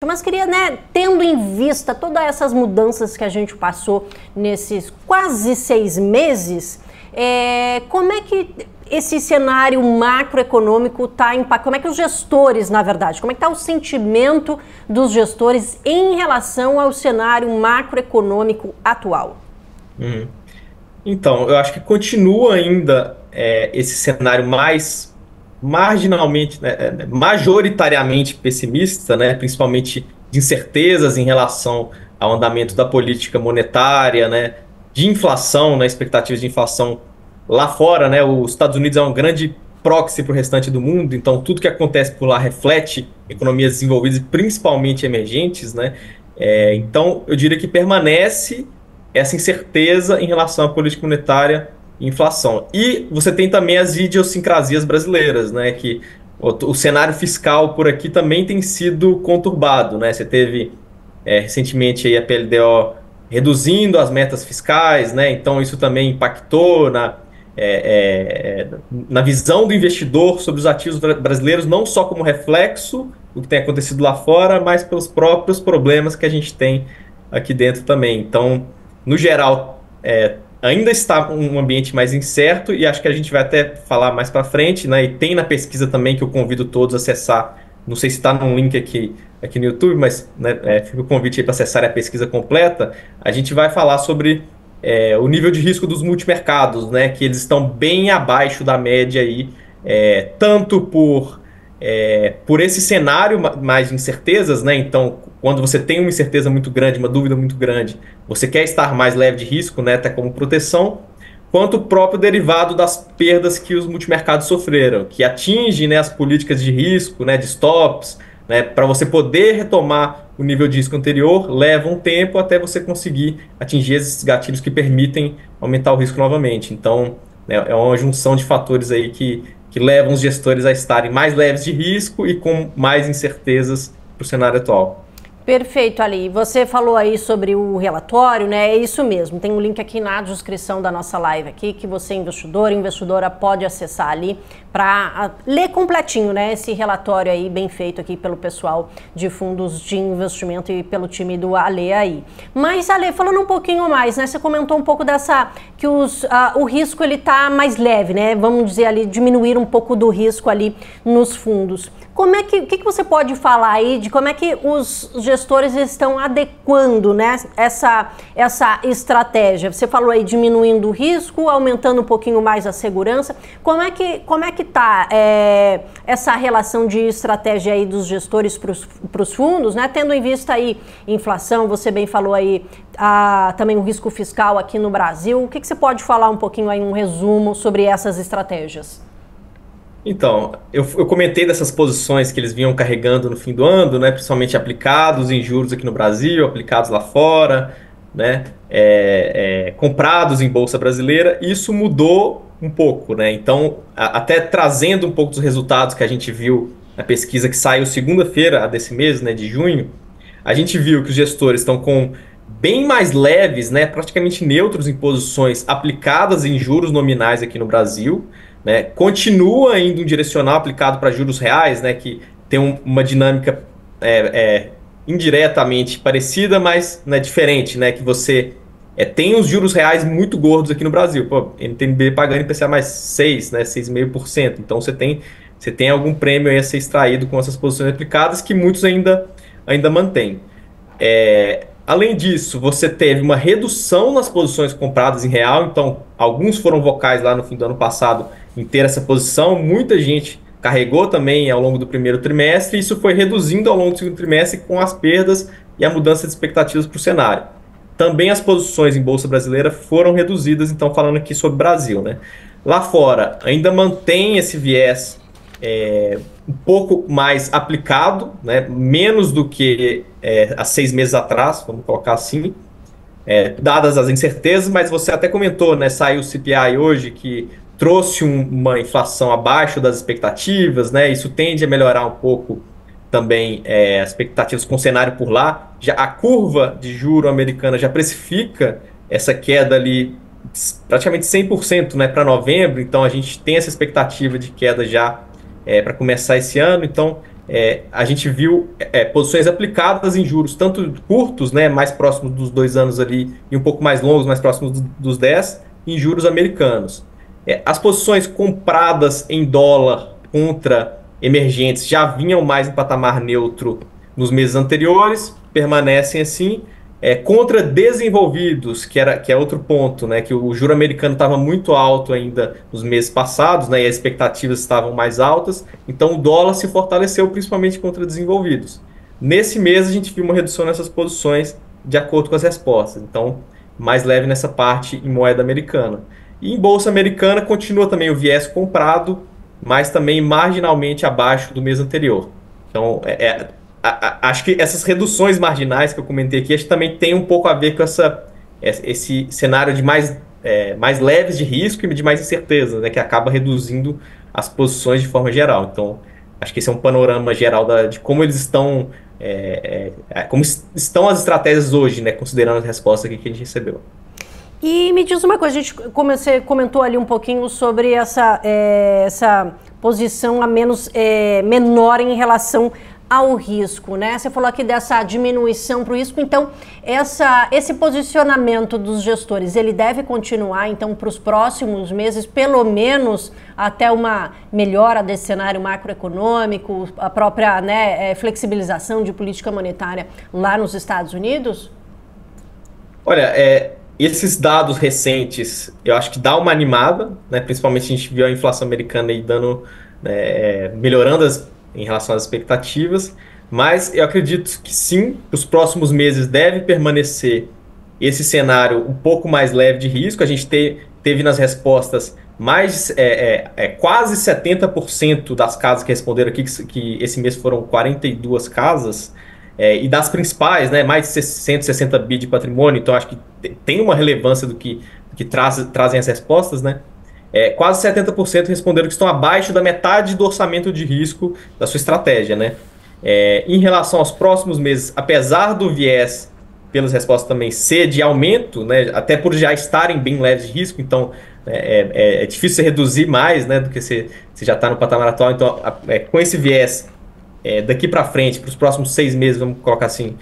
Mas queria, tendo em vista todas essas mudanças que a gente passou nesses quase 6 meses, como é que esse cenário macroeconômico está impactando? Como é que os gestores, na verdade, como é que está o sentimento dos gestores em relação ao cenário macroeconômico atual? Então, eu acho que continua ainda esse cenário mais marginalmente, majoritariamente pessimista, né, principalmente de incertezas em relação ao andamento da política monetária, né, de inflação, né, expectativas de inflação lá fora, né, os Estados Unidos é um grande proxy para o restante do mundo, então tudo que acontece por lá reflete economias desenvolvidas, principalmente emergentes, né, então eu diria que permanece essa incerteza em relação à política monetária e inflação. E você tem também as idiosincrasias brasileiras, né? Que o cenário fiscal por aqui também tem sido conturbado, né? Você teve recentemente aí a PLDO reduzindo as metas fiscais, né? Então isso também impactou na visão do investidor sobre os ativos brasileiros, não só como reflexo do que tem acontecido lá fora, mas pelos próprios problemas que a gente tem aqui dentro também. Então, no geral, ainda está um ambiente mais incerto e acho que a gente vai até falar mais para frente, né? E tem na pesquisa também que eu convido todos a acessar. Não sei se está num link aqui no YouTube, mas né, fica o convite aí para acessar a pesquisa completa. A gente vai falar sobre o nível de risco dos multimercados, né? Que eles estão bem abaixo da média aí, tanto por esse cenário mais de incertezas, né? Então, quando você tem uma incerteza muito grande, uma dúvida muito grande, você quer estar mais leve de risco, né? Até como proteção, quanto o próprio derivado das perdas que os multimercados sofreram, que atinge, né, as políticas de risco, né, de stops, né? Para você poder retomar o nível de risco anterior, leva um tempo até você conseguir atingir esses gatilhos que permitem aumentar o risco novamente. Então, né, é uma junção de fatores aí que levam os gestores a estarem mais leves de risco e com mais incertezas para o cenário atual. Perfeito, Ali. Você falou aí sobre o relatório, né? É isso mesmo. Tem um link aqui na descrição da nossa live aqui que você, investidor e investidora, pode acessar ali para ler completinho, né? Esse relatório aí bem feito aqui pelo pessoal de fundos de investimento e pelo time do Ale aí. Mas, Ale, falando um pouquinho mais, né? Você comentou um pouco que o risco ele tá mais leve, né? Vamos dizer ali, diminuir um pouco do risco ali nos fundos. O que você pode falar aí de como é que os gestores estão adequando, né, essa estratégia? Você falou aí diminuindo o risco, aumentando um pouquinho mais a segurança. Como é que tá essa relação de estratégia aí dos gestores para os fundos, né? Tendo em vista aí inflação, você bem falou aí também o risco fiscal aqui no Brasil. O que você pode falar um pouquinho aí, um resumo sobre essas estratégias? Então, eu comentei dessas posições que eles vinham carregando no fim do ano, né, principalmente aplicados em juros aqui no Brasil, aplicados lá fora, né, comprados em bolsa brasileira. Isso mudou um pouco, né? Então, até trazendo um pouco dos resultados que a gente viu na pesquisa que saiu segunda-feira desse mês, né, de junho, a gente viu que os gestores estão com bem mais leves, né, praticamente neutros em posições aplicadas em juros nominais aqui no Brasil. Né, continua ainda um direcional aplicado para juros reais, né, que tem uma dinâmica indiretamente parecida, mas né, diferente, né, que você tem os juros reais muito gordos aqui no Brasil. Pô, NTNB pagando IPCA mais 6, né, 6,5%. Então você tem algum prêmio aí a ser extraído com essas posições aplicadas que muitos ainda mantêm. Além disso, você teve uma redução nas posições compradas em real, então alguns foram vocais lá no fim do ano passado em ter essa posição, muita gente carregou também ao longo do primeiro trimestre, e isso foi reduzindo ao longo do segundo trimestre com as perdas e a mudança de expectativas para o cenário. Também as posições em bolsa brasileira foram reduzidas, então falando aqui sobre o Brasil, né? Lá fora ainda mantém esse viés um pouco mais aplicado, né? Menos do que há 6 meses atrás, vamos colocar assim, dadas as incertezas, mas você até comentou, né? Saiu o CPI hoje que trouxe uma inflação abaixo das expectativas, né? Isso tende a melhorar um pouco também as expectativas com o cenário por lá. Já a curva de juro americana já precifica essa queda ali praticamente 100%, né, para novembro, então a gente tem essa expectativa de queda já para começar esse ano. Então a gente viu posições aplicadas em juros tanto curtos, né, mais próximos dos 2 anos ali, e um pouco mais longos, mais próximos dos 10, em juros americanos. As posições compradas em dólar contra emergentes já vinham mais em patamar neutro nos meses anteriores, permanecem assim. Contra desenvolvidos, que é outro ponto, né, que o juro americano estava muito alto ainda nos meses passados, né, e as expectativas estavam mais altas, então o dólar se fortaleceu principalmente contra desenvolvidos. Nesse mês a gente viu uma redução nessas posições de acordo com as respostas, então mais leve nessa parte em moeda americana. E em bolsa americana continua também o viés comprado, mas também marginalmente abaixo do mês anterior. Então, acho que essas reduções marginais que eu comentei aqui, acho que também tem um pouco a ver com esse cenário de mais leves de risco e de mais incerteza, né, que acaba reduzindo as posições de forma geral. Então, acho que esse é um panorama geral de como eles estão, como estão as estratégias hoje, né, considerando as respostas aqui que a gente recebeu. E me diz uma coisa, você comentou ali um pouquinho sobre essa posição menor em relação ao risco, né? Você falou aqui dessa diminuição para o risco, então esse posicionamento dos gestores, ele deve continuar então para os próximos meses, pelo menos até uma melhora desse cenário macroeconômico, a própria, né, flexibilização de política monetária lá nos Estados Unidos? Olha, esses dados recentes, eu acho que dá uma animada, né? Principalmente a gente viu a inflação americana aí melhorando em relação às expectativas, mas eu acredito que sim, os próximos meses deve permanecer esse cenário um pouco mais leve de risco. A gente teve nas respostas quase 70% das casas que responderam aqui, que esse mês foram 42 casas, e das principais, né, mais de 160 bi de patrimônio, então acho que tem uma relevância do que trazem as respostas, né? Quase 70% responderam que estão abaixo da metade do orçamento de risco da sua estratégia, né? Em relação aos próximos meses, apesar do viés, pelas respostas também, ser de aumento, né, até por já estarem bem leves de risco, então é difícil você reduzir mais, né, do que você já está no patamar atual. Então, com esse viés, daqui para frente, para os próximos 6 meses, vamos colocar assim,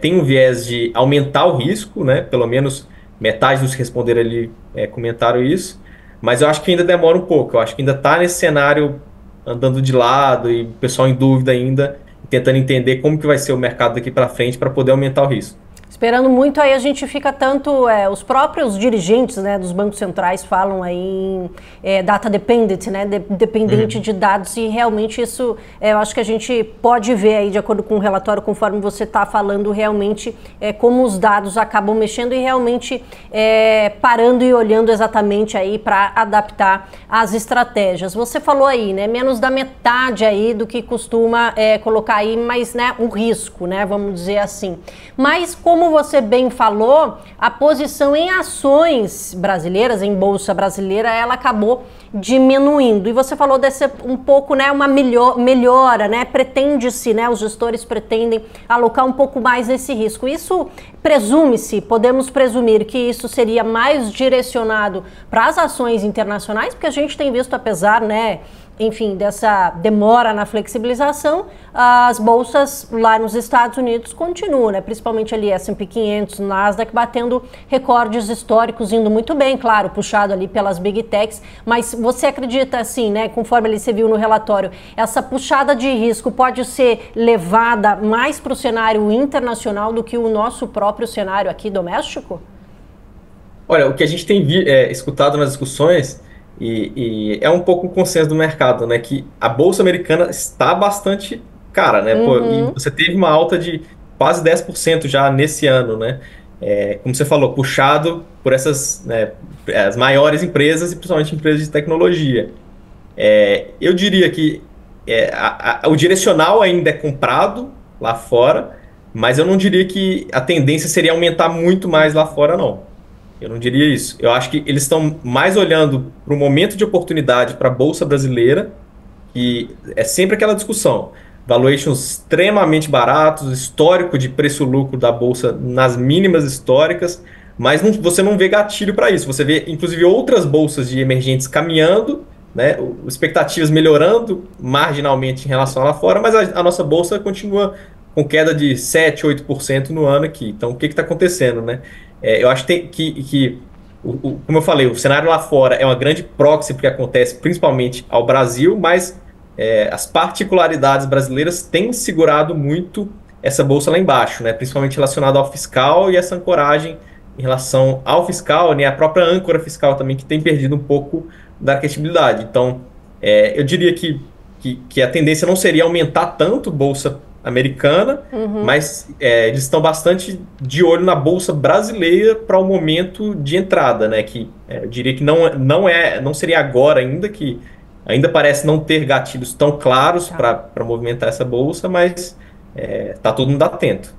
tem um viés de aumentar o risco, né? Pelo menos metade dos que responderam ali comentaram isso. Mas eu acho que ainda demora um pouco. Eu acho que ainda está nesse cenário andando de lado e o pessoal em dúvida ainda, tentando entender como que vai ser o mercado daqui para frente para poder aumentar o risco. Esperando muito, aí a gente fica tanto, os próprios dirigentes, né, dos bancos centrais falam aí em data dependent, né, dependente de dados, e realmente isso, eu acho que a gente pode ver aí, de acordo com o relatório, conforme você está falando, realmente como os dados acabam mexendo e realmente parando e olhando exatamente aí para adaptar as estratégias. Você falou aí, né, menos da metade aí do que costuma colocar aí, mas, né, um risco, né, vamos dizer assim. Mas como você bem falou, a posição em ações brasileiras, em bolsa brasileira, ela acabou diminuindo. E você falou desse um pouco, né, uma melhora, né? Pretende-se, né, os gestores pretendem alocar um pouco mais esse risco. Isso presume-se, podemos presumir que isso seria mais direcionado para as ações internacionais, porque a gente tem visto, apesar, né, enfim, dessa demora na flexibilização, as bolsas lá nos Estados Unidos continuam, né? Principalmente ali S&P 500, Nasdaq, batendo recordes históricos, indo muito bem, claro, puxado ali pelas Big Techs, mas você acredita, assim, né, conforme ali você viu no relatório, essa puxada de risco pode ser levada mais para o cenário internacional do que o nosso próprio cenário aqui doméstico? Olha, o que a gente tem escutado nas discussões, e é um pouco o consenso do mercado, né? Que a Bolsa Americana está bastante cara, né? Pô, e você teve uma alta de quase 10% já nesse ano, né? Como você falou, puxado por essas, né, as maiores empresas e principalmente empresas de tecnologia. Eu diria que o direcional ainda é comprado lá fora, mas eu não diria que a tendência seria aumentar muito mais lá fora, não. Eu não diria isso. Eu acho que eles estão mais olhando para o momento de oportunidade para a Bolsa brasileira, e é sempre aquela discussão. Valuations extremamente baratos, histórico de preço-lucro da Bolsa nas mínimas históricas, mas você não vê gatilho para isso. Você vê, inclusive, outras bolsas de emergentes caminhando né, expectativas melhorando marginalmente em relação a lá fora, mas a nossa bolsa continua com queda de 7, 8% no ano aqui. Então, o que está acontecendo, né? Eu acho que como eu falei, o cenário lá fora é uma grande proxy porque acontece principalmente ao Brasil, mas as particularidades brasileiras têm segurado muito essa bolsa lá embaixo, né? Principalmente relacionado ao fiscal e essa ancoragem em relação ao fiscal, né? A própria âncora fiscal também que tem perdido um pouco da credibilidade. Então, eu diria que a tendência não seria aumentar tanto bolsa americana, mas eles estão bastante de olho na bolsa brasileira para o momento de entrada, né? Que eu diria que não seria agora ainda, que ainda parece não ter gatilhos tão claros para movimentar essa bolsa, mas tá todo mundo atento.